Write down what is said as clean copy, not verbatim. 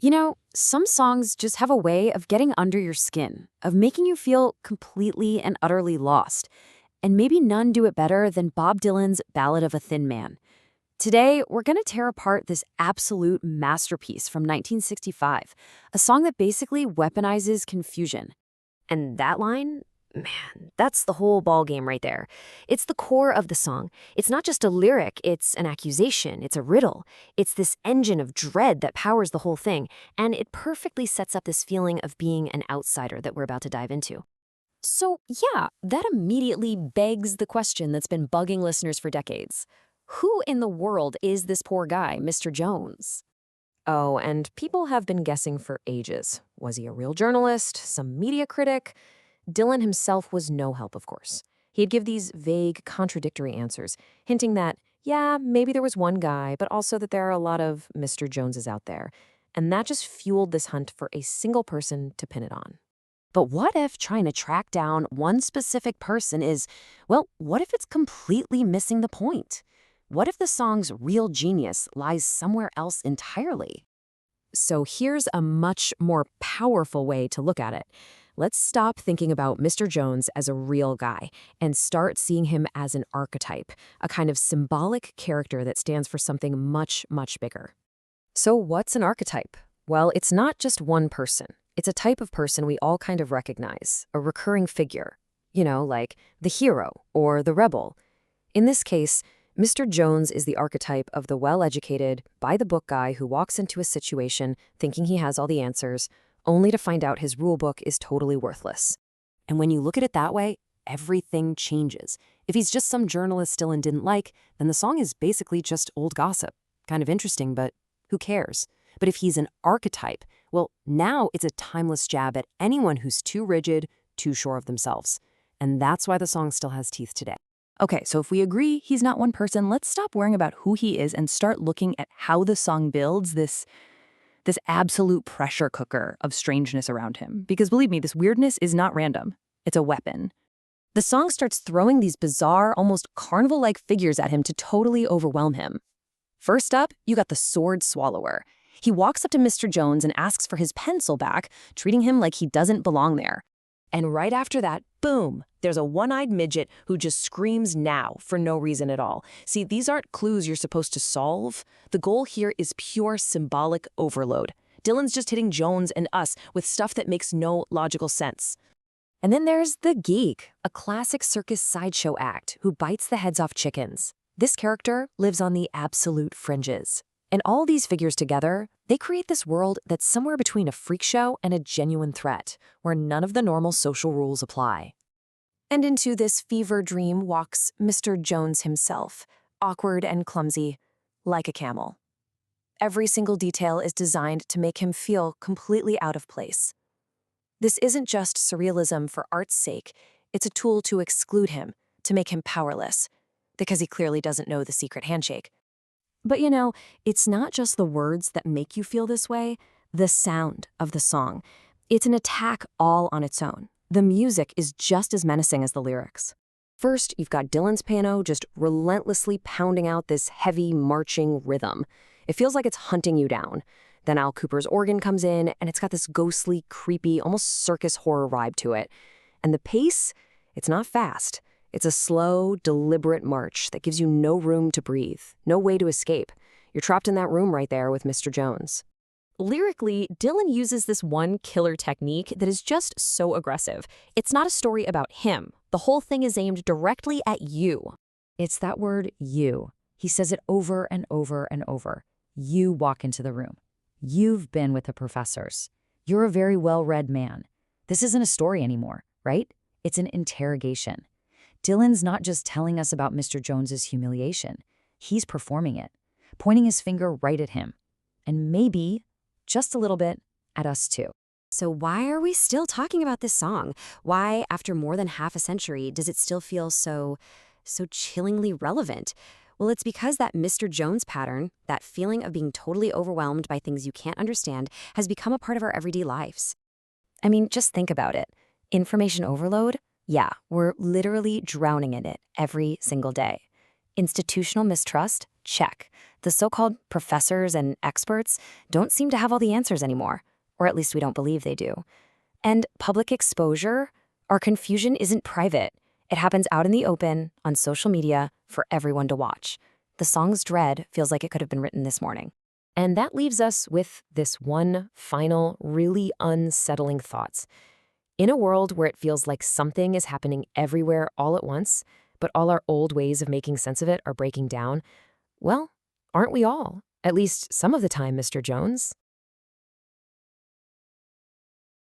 You know, some songs just have a way of getting under your skin, of making you feel completely and utterly lost. And maybe none do it better than Bob Dylan's Ballad of a Thin Man. Today, we're going to tear apart this absolute masterpiece from 1965, a song that basically weaponizes confusion. And that line, man, that's the whole ballgame right there. It's the core of the song. It's not just a lyric, it's an accusation, it's a riddle. It's this engine of dread that powers the whole thing, and it perfectly sets up this feeling of being an outsider that we're about to dive into. So, yeah, that immediately begs the question that's been bugging listeners for decades. Who in the world is this poor guy, Mr. Jones? Oh, and people have been guessing for ages. Was he a real journalist? Some media critic? Dylan himself was no help, of course. He'd give these vague, contradictory answers, hinting that, yeah, maybe there was one guy, but also that there are a lot of Mr. Joneses out there. And that just fueled this hunt for a single person to pin it on. But what if trying to track down one specific person is, well, what if it's completely missing the point? What if the song's real genius lies somewhere else entirely? So here's a much more powerful way to look at it. Let's stop thinking about Mr. Jones as a real guy and start seeing him as an archetype, a kind of symbolic character that stands for something much, much bigger. So what's an archetype? Well, it's not just one person. It's a type of person we all kind of recognize, a recurring figure. You know, like the hero or the rebel. In this case, Mr. Jones is the archetype of the well-educated, by-the-book guy who walks into a situation thinking he has all the answers, only to find out his rulebook is totally worthless. And when you look at it that way, everything changes. If he's just some journalist Dylan didn't like, then the song is basically just old gossip. Kind of interesting, but who cares? But if he's an archetype, well, now it's a timeless jab at anyone who's too rigid, too sure of themselves. And that's why the song still has teeth today. Okay, so if we agree he's not one person, let's stop worrying about who he is and start looking at how the song builds this absolute pressure cooker of strangeness around him. Because believe me, this weirdness is not random. It's a weapon. The song starts throwing these bizarre, almost carnival-like figures at him to totally overwhelm him. First up, you got the sword swallower. He walks up to Mr. Jones and asks for his pencil back, treating him like he doesn't belong there. And right after that, boom, there's a one-eyed midget who just screams now for no reason at all. See, these aren't clues you're supposed to solve. The goal here is pure symbolic overload. Dylan's just hitting Jones and us with stuff that makes no logical sense. And then there's the geek, a classic circus sideshow act who bites the heads off chickens. This character lives on the absolute fringes. And all these figures together, they create this world that's somewhere between a freak show and a genuine threat, where none of the normal social rules apply. And into this fever dream walks Mr. Jones himself, awkward and clumsy, like a camel. Every single detail is designed to make him feel completely out of place. This isn't just surrealism for art's sake, it's a tool to exclude him, to make him powerless, because he clearly doesn't know the secret handshake. But you know, it's not just the words that make you feel this way, the sound of the song. It's an attack all on its own. The music is just as menacing as the lyrics. First, you've got Dylan's piano just relentlessly pounding out this heavy, marching rhythm. It feels like it's hunting you down. Then Al Cooper's organ comes in, and it's got this ghostly, creepy, almost circus horror vibe to it. And the pace, it's not fast. It's a slow, deliberate march that gives you no room to breathe, no way to escape. You're trapped in that room right there with Mr. Jones. Lyrically, Dylan uses this one killer technique that is just so aggressive. It's not a story about him. The whole thing is aimed directly at you. It's that word, you. He says it over and over and over. You walk into the room. You've been with the professors. You're a very well-read man. This isn't a story anymore, right? It's an interrogation. Dylan's not just telling us about Mr. Jones's humiliation. He's performing it, pointing his finger right at him. And maybe, just a little bit, at us too. So why are we still talking about this song? Why, after more than half a century, does it still feel so chillingly relevant? Well, it's because that Mr. Jones pattern, that feeling of being totally overwhelmed by things you can't understand, has become a part of our everyday lives. I mean, just think about it. Information overload? Yeah, we're literally drowning in it every single day. Institutional mistrust? Check. The so-called professors and experts don't seem to have all the answers anymore, or at least we don't believe they do. And public exposure? Our confusion isn't private. It happens out in the open, on social media, for everyone to watch. The song's dread feels like it could have been written this morning. And that leaves us with this one final, really unsettling thought. In a world where it feels like something is happening everywhere all at once, but all our old ways of making sense of it are breaking down, well, aren't we all? At least some of the time, Mr. Jones.